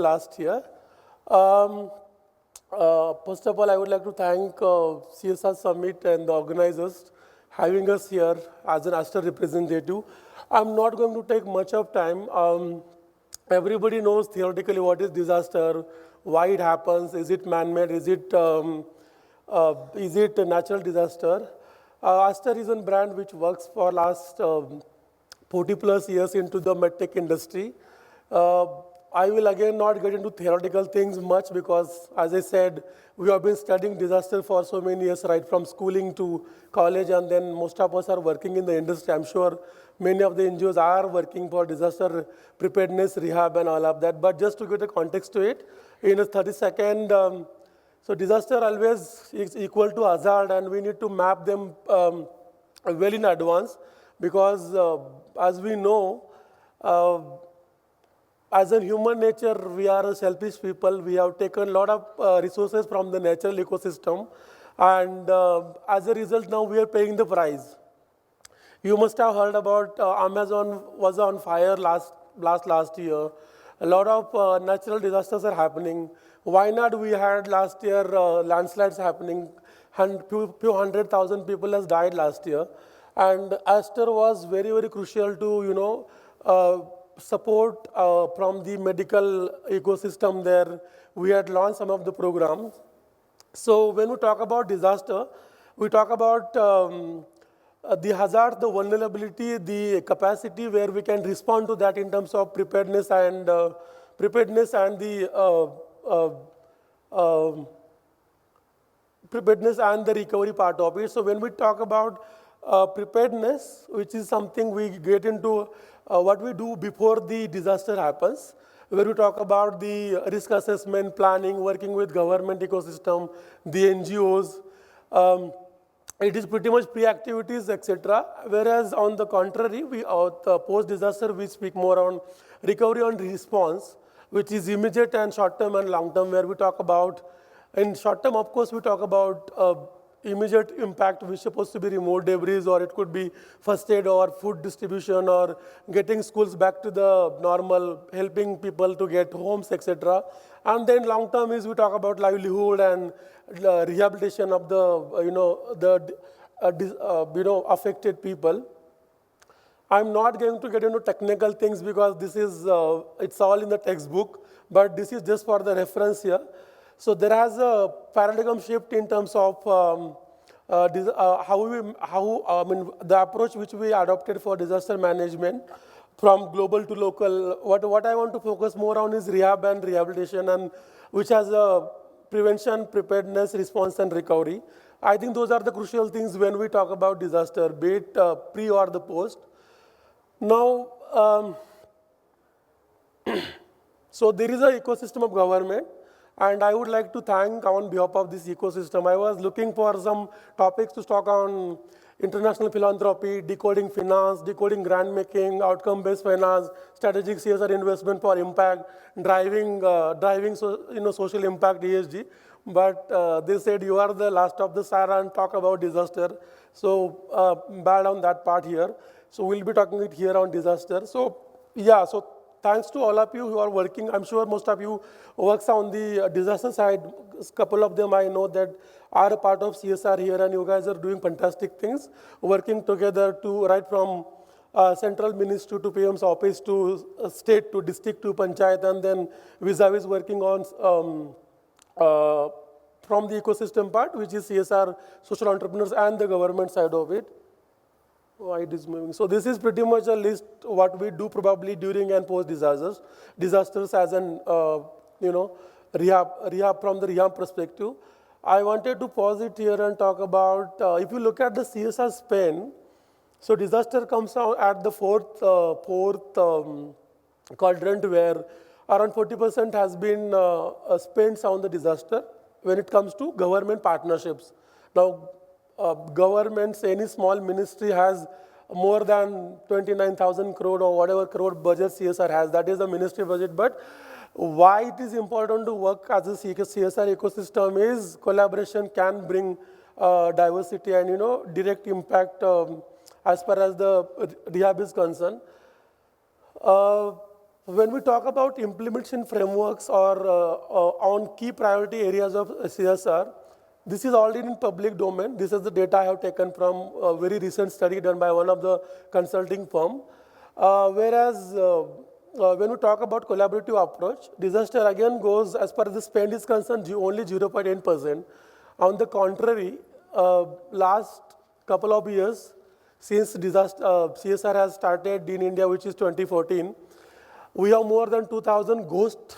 last year. First of all, I would like to thank CSR Summit and the organizers having us here as an Aster representative. I'm not going to take much of time. Everybody knows theoretically what is disaster, why it happens, is it man-made, is it a natural disaster? Aster is a brand which works for last 40 plus years into the medtech industry. I will again not get into theoretical things much because, as I said, we have been studying disaster for so many years, right from schooling to college, and then most of us are working in the industry. I'm sure many of the NGOs are working for disaster preparedness, rehab, and all of that. But just to get a context to it, in a 30-second, so disaster always is equal to hazard, and we need to map them well in advance because, as we know, as a human nature, we are a selfish people. We have taken a lot of resources from the natural ecosystem, and as a result, now we are paying the price. You must have heard about Amazon was on fire last year. A lot of natural disasters are happening. Why not? We had last year landslides happening, and few 100,000 people has died last year, and Aster was very, very crucial to support from the medical ecosystem there. We had launched some of the programs. So when we talk about disaster, we talk about the hazard, the vulnerability, the capacity where we can respond to that in terms of preparedness and the recovery part of it. So when we talk about preparedness, which is something we get into what we do before the disaster happens, where we talk about the risk assessment, planning, working with government ecosystem, the NGOs. It is pretty much pre-activities, etc. Whereas on the contrary, post-disaster, we speak more on recovery and response, which is immediate and short-term and long-term, where we talk about, in short-term, of course, we talk about immediate impact, which is supposed to be removed debris, or it could be first aid or food distribution or getting schools back to the normal, helping people to get homes, etc. And then long term is we talk about livelihood and rehabilitation of the affected people. I'm not going to get into technical things because this is it's all in the textbook, but this is just for the reference here. So there has a paradigm shift in terms of the approach which we adopted for disaster management from global to local. What I want to focus more on is rehab and rehabilitation, and which has a prevention, preparedness, response, and recovery. I think those are the crucial things when we talk about disaster, be it pre or the post. Now, so there is an ecosystem of government. And I would like to thank on behalf of this ecosystem. I was looking for some topics to talk on international philanthropy, decoding finance, decoding grant making, outcome-based finance, strategic CSR investment for impact, driving social impact ESG. But they said you are the last of the Sahara and talk about disaster. So bad on that part here. So we'll be talking it here on disaster. So yeah, so thanks to all of you who are working. I'm sure most of you works on the disaster side. A couple of them I know that are a part of CSR here, and you guys are doing fantastic things, working together to right from central ministry to PM's office to state to district to panchayat, and then vis-a-vis working on from the ecosystem part, which is CSR, social entrepreneurs, and the government side of it. Why it is moving. So this is pretty much a list what we do probably during and post disasters as an rehab from the rehab perspective. I wanted to pause it here and talk about if you look at the CSR spend. So disaster comes out at the fourth quadrant, where around 40% has been spent on the disaster when it comes to government partnerships. Now, governments, any small ministry has more than 29,000 crore or whatever crore budget CSR has. That is the ministry budget. But why it is important to work as a CSR ecosystem is collaboration can bring diversity and direct impact as far as the rehab is concerned. When we talk about implementation frameworks or on key priority areas of CSR, this is already in public domain. This is the data I have taken from a very recent study done by one of the consulting firm. Whereas when we talk about collaborative approach, disaster again goes, as far as the spend is concerned, only 0.8%. On the contrary, last couple of years, since CSR has started in India, which is 2014, we have more than 2,000 ghost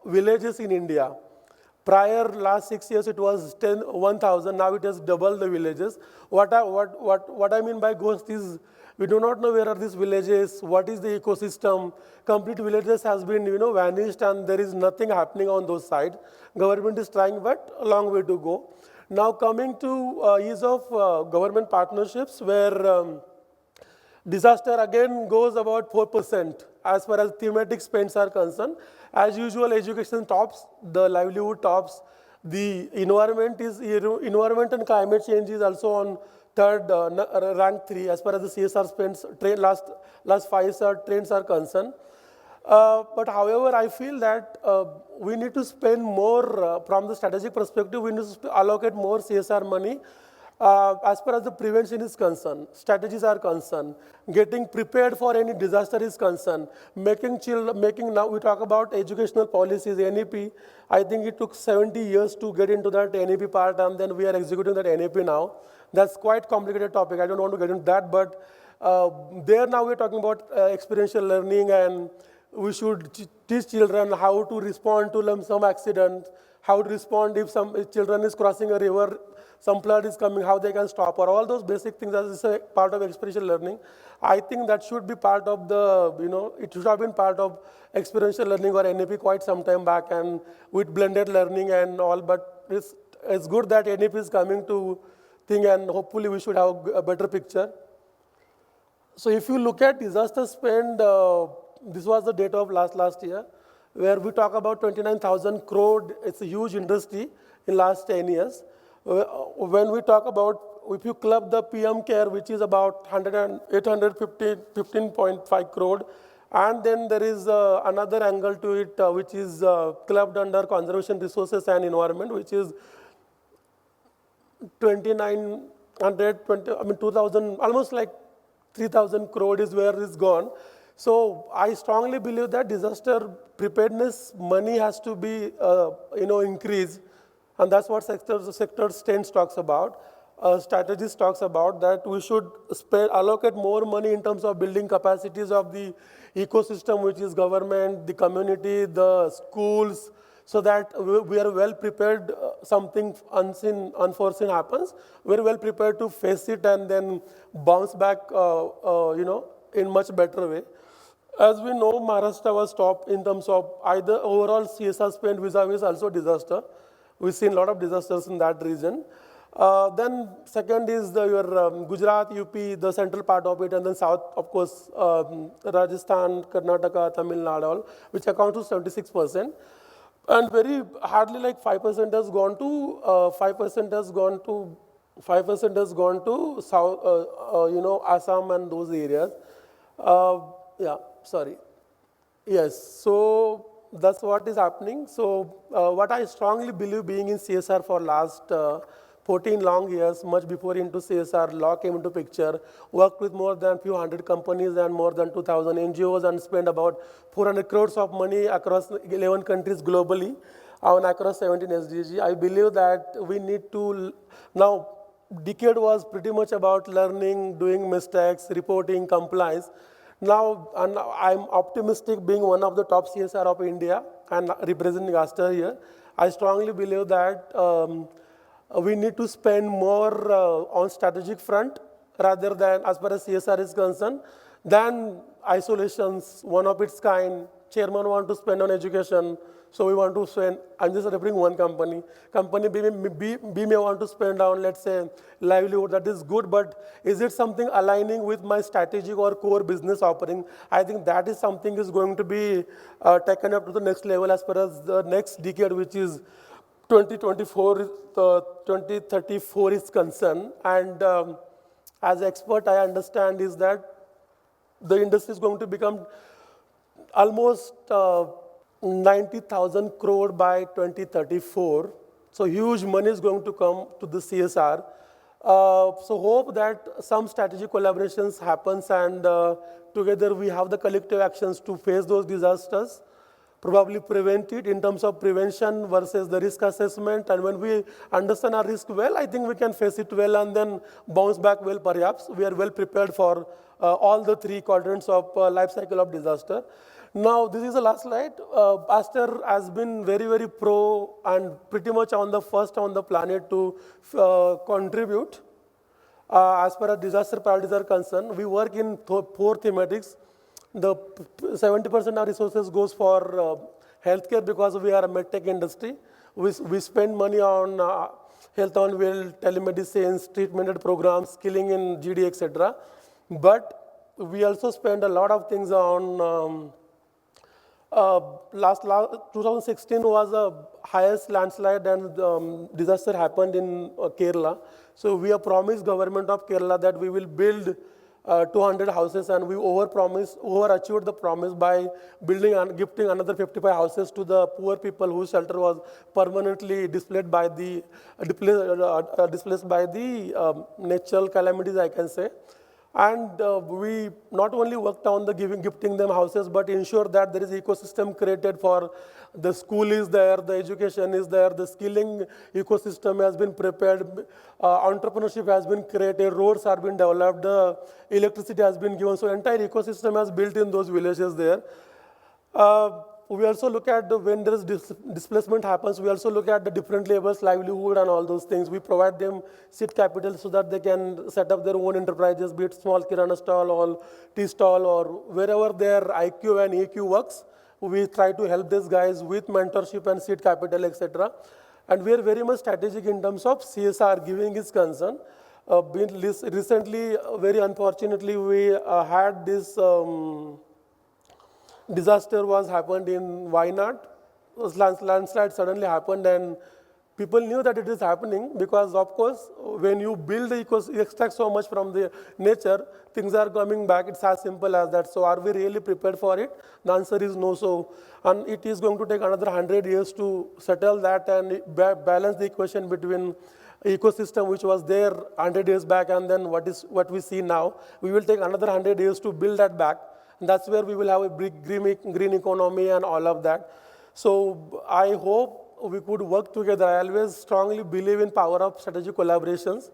villages in India. Prior last 6 years, it was 1,000. Now it has doubled the villages. What I mean by ghost is we do not know where are these villages, what is the ecosystem. Complete villages has been vanished and there is nothing happening on those sides. Government is trying, but a long way to go. Now coming to ease of government partnerships, where disaster again goes about 4% as far as thematic spends are concerned. As usual, education tops, the livelihood tops, the environment and climate change is also on third, rank 3 as far as the CSR spends last 5 trends are concerned. But however, I feel that we need to spend more from the strategic perspective. We need to allocate more CSR money as far as the prevention is concerned, strategies are concerned, getting prepared for any disaster is concerned, making now we talk about educational policies, NEP. I think it took 70 years to get into that NEP part, and then we are executing that NEP now. That's quite complicated topic. I don't want to get into that, but there now we're talking about experiential learning, and we should teach children how to respond to some accident, how to respond if some children is crossing a river, some flood is coming, how they can stop, or all those basic things as a part of experiential learning. I think that should be part of the, it should have been part of experiential learning or NEP quite some time back, and with blended learning and all, but it's good that NEP is coming to thing, and hopefully we should have a better picture. So if you look at disaster spend, this was the data of last year, where we talk about 29,000 crore. It's a huge industry in last 10 years. When we talk about, if you club the PM Care, which is about 815.5 crore, and then there is another angle to it, which is clubbed under conservation resources and environment, which is 2,000, almost like 3,000 crore is where it's gone. So I strongly believe that disaster preparedness money has to be, increased. And that's what sector stance talks about. Strategist talks about that we should allocate more money in terms of building capacities of the ecosystem, which is government, the community, the schools, so that we are well prepared. Something unforeseen happens, we're well prepared to face it and then bounce back, in much better way. As we know, Maharashtra was top in terms of either overall CSR spend vis-a-vis also disaster. We've seen a lot of disasters in that region. Then second is your Gujarat, UP, the central part of it, and then south, of course, Rajasthan, Karnataka, Tamil Nadu, all, which account to 76%. And very hardly like 5% has gone to 5% has gone to south, Assam and those areas. Yes, so that's what is happening. So what I strongly believe, being in CSR for last 14 long years, much before into CSR law came into picture, worked with more than few hundred companies and more than 2,000 NGOs, and spent about 400 crores of money across 11 countries globally and across 17 SDGs. I believe that we need to, now decade was pretty much about learning, doing mistakes, reporting, compliance. Now, and I'm optimistic, being one of the top CSR of India and representing Aster here. I strongly believe that we need to spend more on strategic front rather than, as far as CSR is concerned, than isolations, one of its kind. Chairman want to spend on education, so we want to spend. I'm just referring one company. Company B may want to spend on, let's say, livelihood. That is good, but is it something aligning with my strategic or core business offering? I think that is something is going to be taken up to the next level as far as the next decade, which is 2034 is concerned. And as an expert, I understand is that the industry is going to become almost 90,000 crore by 2034. So huge money is going to come to the CSR. So hope that some strategic collaborations happens and together we have the collective actions to face those disasters, probably prevent it in terms of prevention versus the risk assessment. And when we understand our risk well, I think we can face it well and then bounce back well perhaps. We are well prepared for all the three quadrants of life cycle of disaster. Now, this is the last slide. Aster has been very, very pro and pretty much on the first on the planet to contribute. As far as disaster priorities are concerned, we work in four thematics. The 70% of resources goes for healthcare because we are a medtech industry. We spend money on health on well, telemedicine, treatment programs, skilling in GD, etc. But we also spend a lot of things on 2016 was the highest landslide and disaster happened in Kerala. So we have promised government of Kerala that we will build 200 houses, and we overachieved the promise by building and gifting another 55 houses to the poor people whose shelter was permanently displaced by the natural calamities, I can say. And we not only worked on the gifting them houses, but ensure that there is ecosystem created for the school is there, the education is there, the skilling ecosystem has been prepared, entrepreneurship has been created, roads have been developed, electricity has been given. So entire ecosystem has built in those villages there. We also look at when there is displacement happens, we also look at the different labels, livelihood and all those things. We provide them seed capital so that they can set up their own enterprises, be it small kirana stall or tea stall or wherever their IQ and EQ works. We try to help these guys with mentorship and seed capital, etc. And we are very much strategic in terms of CSR giving is concerned. Recently, very unfortunately, we had this disaster was happened in Wayanad. Landslide suddenly happened and people knew that it is happening because, of course, when you build the ecosystem, you extract so much from the nature, things are coming back. It's as simple as that. So are we really prepared for it? The answer is no. So, and it is going to take another 100 years to settle that and balance the equation between ecosystem which was there 100 years back and then what we see now. We will take another 100 years to build that back. And that's where we will have a big green economy and all of that. So I hope we could work together. I always strongly believe in power of strategic collaborations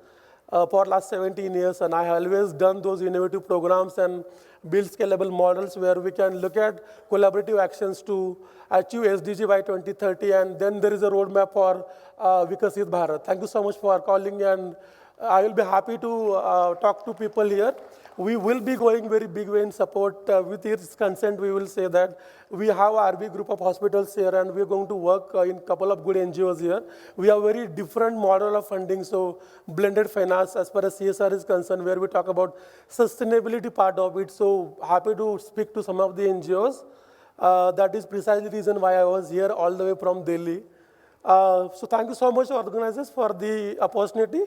for last 17 years, and I have always done those innovative programs and build scalable models where we can look at collaborative actions to achieve SDG by 2030, and then there is a roadmap for Vikasit Bharat. Thank you so much for calling, and I will be happy to talk to people here. We will be going very big way in support. With its consent, we will say that we have RB group of hospitals here and we are going to work in a couple of good NGOs here. We have a very different model of funding, so blended finance as far as CSR is concerned, where we talk about sustainability part of it. So happy to speak to some of the NGOs. That is precisely the reason why I was here all the way from Delhi. So thank you so much, organizers, for the opportunity.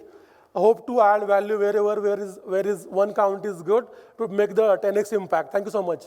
I hope to add value wherever where is one count is good to make the 10x impact. Thank you so much.